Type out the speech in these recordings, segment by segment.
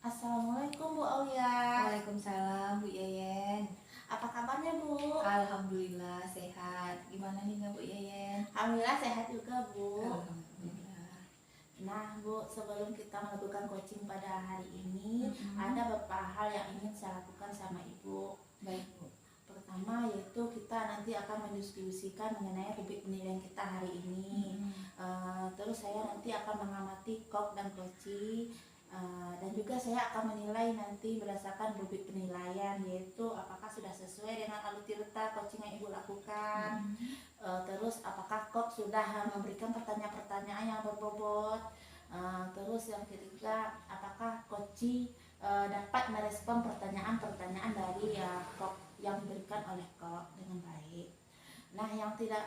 Assalamualaikum Bu Aulia. Waalaikumsalam Bu Yeyen. Apa kabarnya Bu? Alhamdulillah sehat. Gimana nih Bu Yeyen? Alhamdulillah sehat juga Bu. Alhamdulillah. Nah Bu, sebelum kita melakukan coaching pada hari ini, ada beberapa hal yang ingin saya lakukan sama Ibu. Baik Bu. Pertama yaitu kita nanti akan mendiskusikan mengenai rubrik penilaian kita hari ini. Terus saya nanti akan mengamati kok dan koci. Dan juga saya akan menilai nanti berdasarkan rubrik penilaian, yaitu apakah sudah sesuai dengan alutsista coaching yang Ibu lakukan. Terus apakah kok sudah memberikan pertanyaan-pertanyaan yang berbobot. Terus yang ketiga, apakah coaching dapat merespon pertanyaan-pertanyaan dari kok yang diberikan oleh kok dengan baik. Nah, yang tidak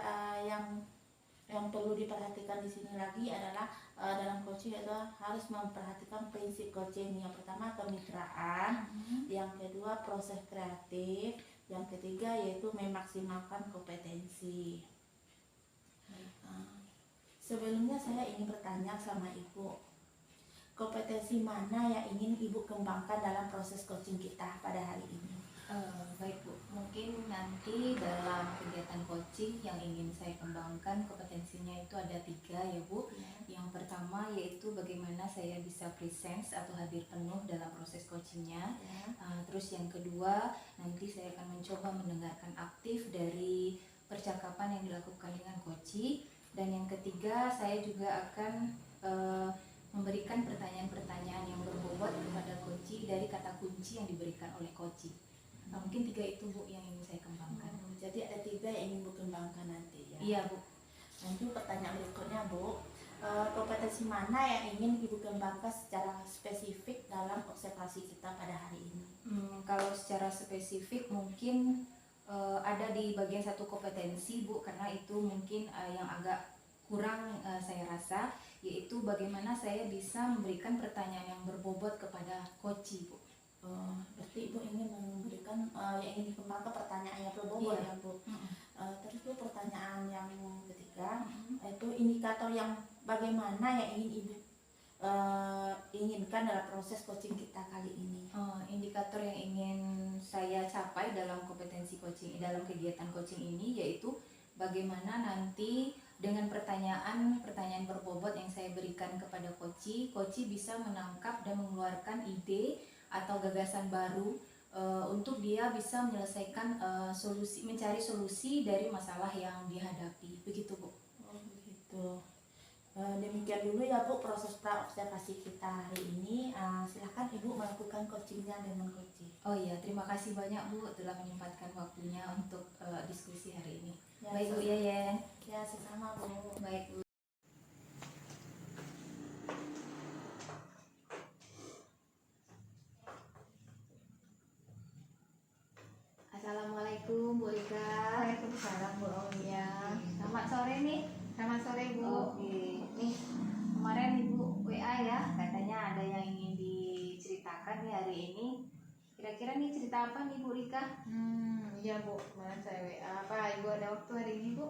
yang perlu diperhatikan di sini lagi adalah dalam coaching adalah harus memperhatikan prinsip coaching. Yang pertama kemitraan, yang kedua proses kreatif, yang ketiga yaitu memaksimalkan kompetensi. Sebelumnya saya ingin bertanya sama Ibu, kompetensi mana yang ingin Ibu kembangkan dalam proses coaching kita pada hari ini? Baik Bu, mungkin nanti dalam kegiatan coaching yang ingin saya kembangkan kompetensinya itu ada 3 ya Bu. Yang pertama yaitu bagaimana saya bisa presence atau hadir penuh dalam proses coachingnya. Terus yang kedua, nanti saya akan mencoba mendengarkan aktif dari percakapan yang dilakukan dengan coach. Dan yang ketiga, saya juga akan memberikan pertanyaan-pertanyaan yang berbobot kepada coach dari kata kunci yang diberikan oleh coach. Mungkin 3 itu Bu yang ingin saya kembangkan. Jadi ada 3 yang ingin Bu kembangkan nanti ya? Iya Bu. Nanti pertanyaan berikutnya Bu, kompetensi mana yang ingin Ibu kembangkan secara spesifik dalam observasi kita pada hari ini? Kalau secara spesifik mungkin ada di bagian 1 kompetensi Bu, karena itu mungkin yang agak kurang saya rasa, yaitu bagaimana saya bisa memberikan pertanyaan yang berbobot kepada coach Bu. Berarti Ibu ingin memberikan yang ingin dikembangkan pertanyaan yang berbobot ya Bu. Terus Bu, pertanyaan yang ketiga itu indikator yang bagaimana yang ingin Ibu inginkan dalam proses coaching kita kali ini. Indikator yang ingin saya capai dalam kompetensi coaching, dalam kegiatan coaching ini, yaitu bagaimana nanti dengan pertanyaan berbobot yang saya berikan kepada coach bisa menangkap dan mengeluarkan ide atau gagasan baru untuk dia bisa menyelesaikan mencari solusi dari masalah yang dihadapi. Begitu Bu. Begitu. Demikian dulu ya Bu proses pra-observasi kita hari ini. Silahkan Ibu melakukan coachingnya dengan coach. Oh iya, terima kasih banyak Bu telah menyempatkan waktunya untuk diskusi hari ini. Ya, baik Bu Yeyen. Ya, sesama Bu. Baik Bu. Assalamualaikum Bu Rika. Waalaikumsalam Bu Aulia. Selamat sore nih. Selamat sore Bu. Oke, nih kemarin Ibu WA ya, katanya ada yang ingin diceritakan nih hari ini. Kira-kira nih cerita apa nih Bu Rika? Iya Bu, kemarin saya WA. Apa Ibu ada waktu hari ini Bu?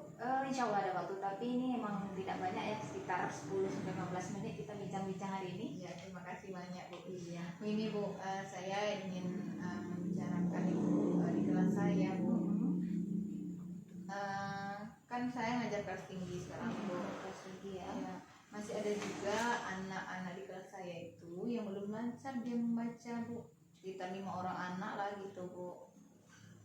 Insya Allah ada waktu, tapi ini emang tidak banyak ya, sekitar 10-15 menit kita bincang-bincang hari ini. Ya, terima kasih banyak Bu. Iya. Ini Bu, saya ingin membicarakan Ibu di kelas saya Bu. Kan saya ngajar kelas tinggi sekarang Bu. Kelas tinggi ya. Ya, masih ada juga anak-anak di kelas saya itu yang belum lancar dia membaca Bu. Sekitar 5 orang anak lah gitu Bu.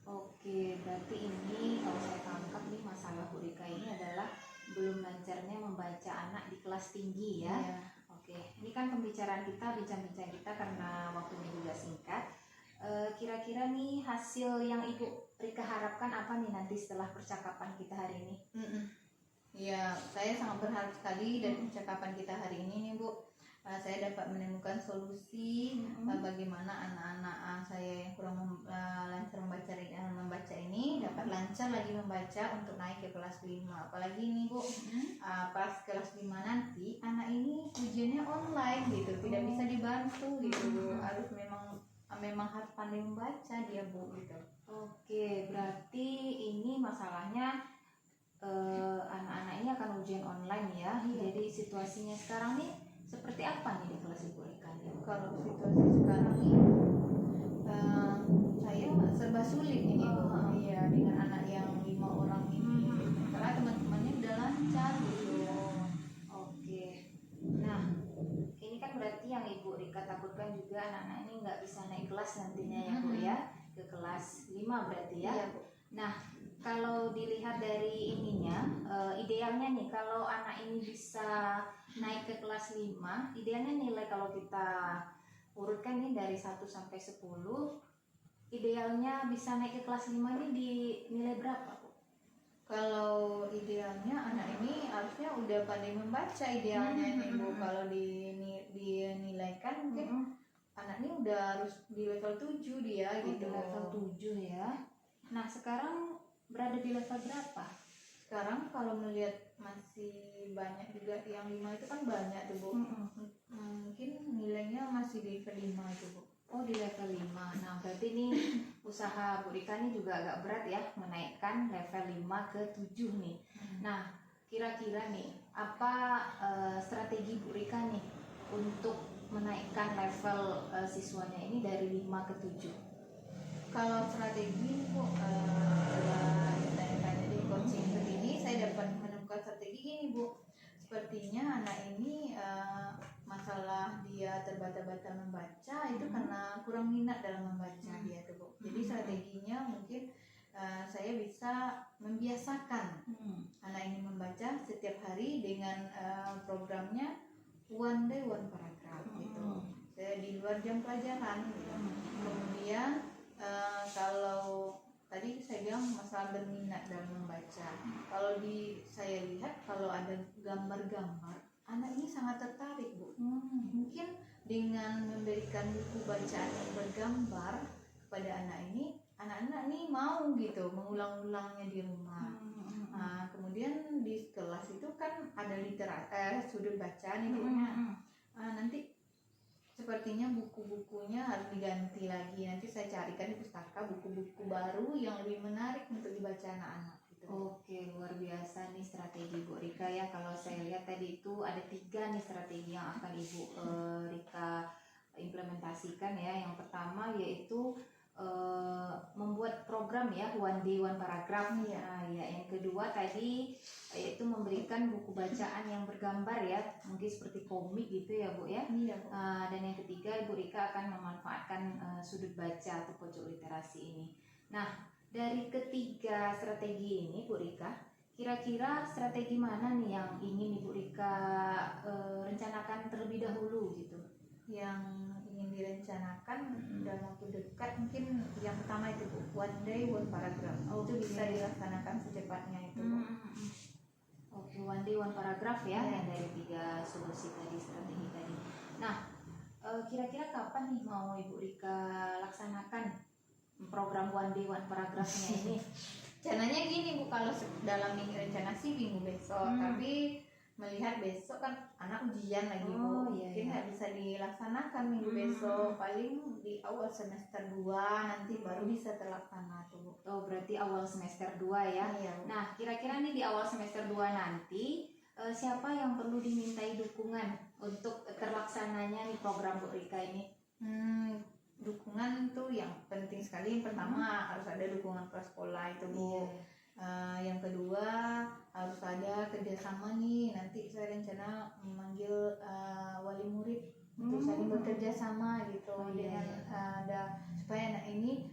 Oke, berarti ini kalau saya tangkap nih masalah Bu Rika ini adalah belum lancarnya membaca anak di kelas tinggi ya. Iya. Oke, ini kan pembicaraan kita, bincang-bincang kita karena waktunya juga singkat. Kira-kira nih hasil yang Ibu Rika harapkan apa nih nanti setelah percakapan kita hari ini? Ya, saya sangat berharap sekali dari percakapan kita hari ini nih Bu. Saya dapat menemukan solusi bagaimana anak-anak saya yang kurang lancar membaca ini dapat lancar lagi membaca untuk naik ke kelas 5. Apalagi nih Bu, pas kelas 5 nanti anak ini ujiannya online gitu, tidak bisa dibantu gitu Bu. Harus memang harus pandai membaca dia Bu gitu. Oke, berarti ini masalahnya anak-anak ini akan ujian online ya. Jadi situasinya sekarang nih seperti apa nih di kelas Ibu Rika? Kalau situasi sekarang ini saya serba sulit ini Bu. Iya, dengan anak yang 5 orang ini. Karena teman-temannya udah lancar gitu. Oke. Nah, ini kan berarti yang Ibu Rika takutkan juga anak-anak ini nggak bisa naik kelas nantinya ya Bu ya, ke kelas 5 berarti ya. Iya Bu. Nah, kalau dilihat dari ininya, idealnya nih kalau anak ini bisa naik ke kelas 5, idealnya nilai kalau kita urutkan nih dari 1 sampai 10, idealnya bisa naik ke kelas 5 ini di nilai berapa Bu? Kalau idealnya anak ini harusnya udah pandai membaca idealnya ini Bu. Kalau dinilaikan mungkin anak ini udah harus di level 7 dia gitu. Di level 7 ya. Nah, sekarang berada di level berapa? Sekarang kalau melihat masih banyak juga yang 5 itu kan banyak tuh Bu. Mungkin nilainya masih di level 5 itu Bu. Oh, di level 5. Nah, berarti ini usaha Bu Rika ini juga agak berat ya, menaikkan level 5 ke 7 nih. Nah, kira-kira nih apa strategi Bu Rika nih untuk menaikkan level siswanya ini dari 5 ke 7? Kalau strategi Bu, setelah tanya-tanya di coaching ini saya dapat menemukan strategi gini Bu. Sepertinya anak ini masalah dia terbata-bata membaca itu karena kurang minat dalam membaca dia tuh Bu. Jadi strateginya mungkin saya bisa membiasakan anak ini membaca setiap hari dengan programnya one day one paragraph gitu. Saya di luar jam pelajaran gitu. Kemudian kalau tadi saya bilang masalah berminat dalam membaca. Kalau saya lihat kalau ada gambar-gambar, anak ini sangat tertarik Bu. Mungkin dengan memberikan buku bacaan yang bergambar kepada anak ini, anak-anak ini mau gitu mengulang-ulangnya di rumah. Nah, kemudian di kelas itu kan ada sudut bacaan itu nanti sepertinya buku-bukunya harus diganti lagi. Nanti saya carikan di pustaka buku-buku baru yang lebih menarik untuk dibaca anak-anak gitu. Oke, luar biasa nih strategi Bu Rika ya. Kalau saya lihat tadi itu ada 3 nih strategi yang akan Ibu Rika implementasikan ya. Yang pertama yaitu membuat program ya one day one paragraph. Nah, ya yang kedua tadi yaitu memberikan buku bacaan yang bergambar ya, mungkin seperti komik gitu ya Bu ya. Iya Bu. Dan yang ketiga Ibu Rika akan memanfaatkan sudut baca atau pojok literasi ini. Nah, dari ketiga strategi ini Bu Rika, kira-kira strategi mana nih yang ingin Ibu Rika rencanakan terlebih dahulu gitu? Yang ingin direncanakan dalam waktu dekat mungkin yang pertama itu Bu, one day one paragraph. Itu bisa dilaksanakan secepatnya itu Bu. Oke, one day one paragraph ya, yang dari 3 solusi tadi, strategi tadi. Nah, kira-kira kapan nih mau Ibu Rika laksanakan program one day one paragraphnya ini? Rencananya gini Bu, kalau dalam rencana sih minggu besok, tapi melihat besok kan anak ujian lagi Bu, mungkin nggak bisa dilaksanakan minggu besok, paling di awal semester 2 nanti baru bisa terlaksana tuh Bu. Oh, berarti awal semester 2 ya. Iya, Bu. Nah, kira-kira nih di awal semester 2 nanti siapa yang perlu dimintai dukungan untuk terlaksananya nih program Bu Rika ini? Dukungan tuh yang penting sekali. Yang pertama harus ada dukungan ke sekolah itu Bu. Yang kedua harus ada kerjasama nih, nanti saya rencana memanggil wali murid untuk saling bekerja sama gitu dengan ada supaya anak ini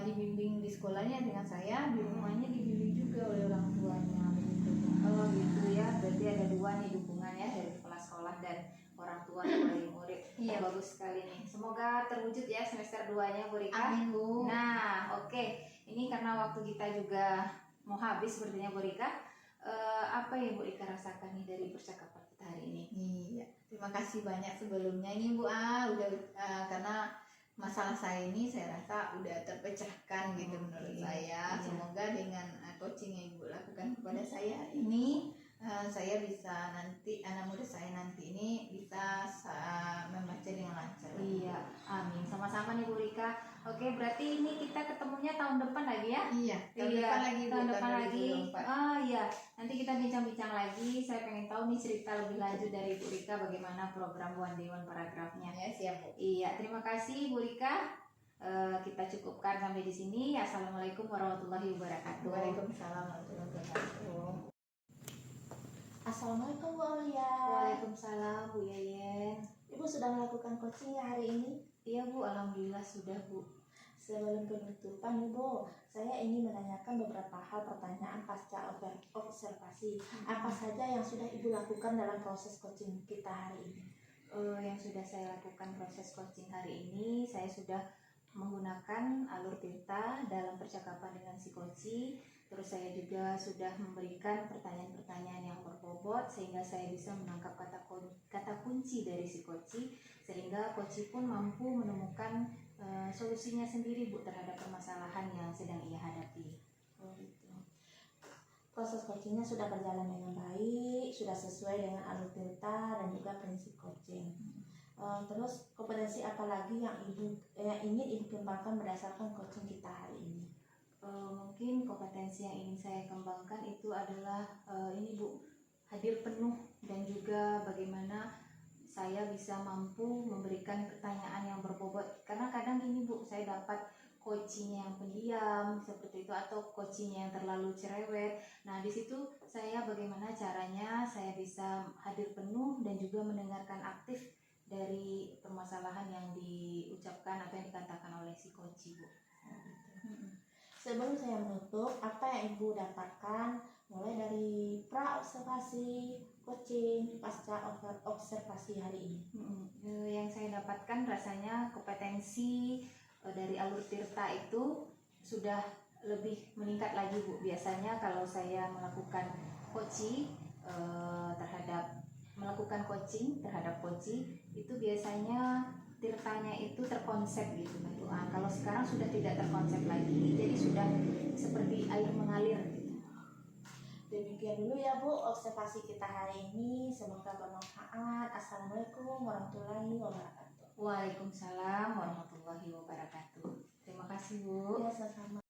dibimbing di sekolahnya dengan saya, di rumahnya dibimbing juga oleh orang tuanya begitu. Oh gitu ya, berarti ada 2 nih dukungan ya dari kepala sekolah dan orang tua dan wali murid. Iya. Bagus sekali nih, semoga terwujud ya semester 2-nya Bu Rika. Amin Bu. Nah oke, ini karena waktu kita juga mau habis sepertinya Bu Rika. Apa yang Bu Rika rasakan nih dari percakapan kita hari ini? Iya, terima kasih banyak sebelumnya ini Bu udah karena masalah saya ini saya rasa udah terpecahkan gitu menurut saya. Semoga dengan coaching yang Ibu lakukan kepada saya ini saya bisa nanti anak murid saya nanti ini bisa membaca dengan lancar. Iya, amin. Sama-sama nih Bu Rika. Oke, berarti ini kita ketemunya tahun depan lagi ya? Iya, tahun Iya, depan lagi Bu, tahun depan tahun lagi. 2024. Ah iya, nanti kita bincang-bincang lagi. Saya pengen tahu nih cerita lebih lanjut dari Bu Rika bagaimana program One Day One Paragrafnya. Ya, siap Bu. Iya, terima kasih Bu Rika. Kita cukupkan sampai di sini. Assalamualaikum warahmatullahi wabarakatuh. Waalaikumsalam warahmatullahi wabarakatuh. Assalamualaikum Bu Aulia. Waalaikumsalam Bu Yayen. Ibu sudah melakukan coaching hari ini? Iya Bu, alhamdulillah sudah Bu. Sebelum penutupan Ibu, saya ingin menanyakan beberapa hal pertanyaan pasca observasi. Apa saja yang sudah Ibu lakukan dalam proses coaching kita hari ini? Yang sudah saya lakukan proses coaching hari ini, saya sudah menggunakan alur Tirta dalam percakapan dengan si coach. Terus saya juga sudah memberikan pertanyaan-pertanyaan yang berbobot sehingga saya bisa menangkap kata kunci dari si coach, sehingga coach pun mampu menemukan solusinya sendiri Bu terhadap permasalahan yang sedang ia hadapi. Oh, gitu. Proses coachingnya sudah berjalan dengan baik, sudah sesuai dengan alur Tirta dan juga prinsip coaching. Terus kompetensi apa lagi yang ingin Ibu kembangkan berdasarkan coaching kita hari ini? Mungkin kompetensi yang ingin saya kembangkan itu adalah ini Bu, hadir penuh dan juga bagaimana saya bisa mampu memberikan pertanyaan yang berbobot, karena kadang ini Bu, saya dapat coachingnya yang pendiam seperti itu atau coachingnya yang terlalu cerewet. Nah di situ saya bagaimana caranya saya bisa hadir penuh dan juga mendengarkan aktif dari permasalahan yang diucapkan atau yang dikatakan oleh si coach Bu. Sebelum saya menutup, apa yang Ibu dapatkan mulai dari pra observasi, coaching, pasca observasi hari ini? Yang saya dapatkan rasanya kompetensi dari alur Tirta itu sudah lebih meningkat lagi Bu. Biasanya kalau saya melakukan coaching terhadap coaching itu biasanya Tirtanya itu terkonsep gitu. Kalau sekarang sudah tidak terkonsep lagi, jadi sudah seperti air mengalir gitu. Demikian dulu ya Bu observasi kita hari ini, semoga bermanfaat. Assalamualaikum warahmatullahi wabarakatuh. Waalaikumsalam warahmatullahi wabarakatuh. Terima kasih Bu. Ya, sama-sama.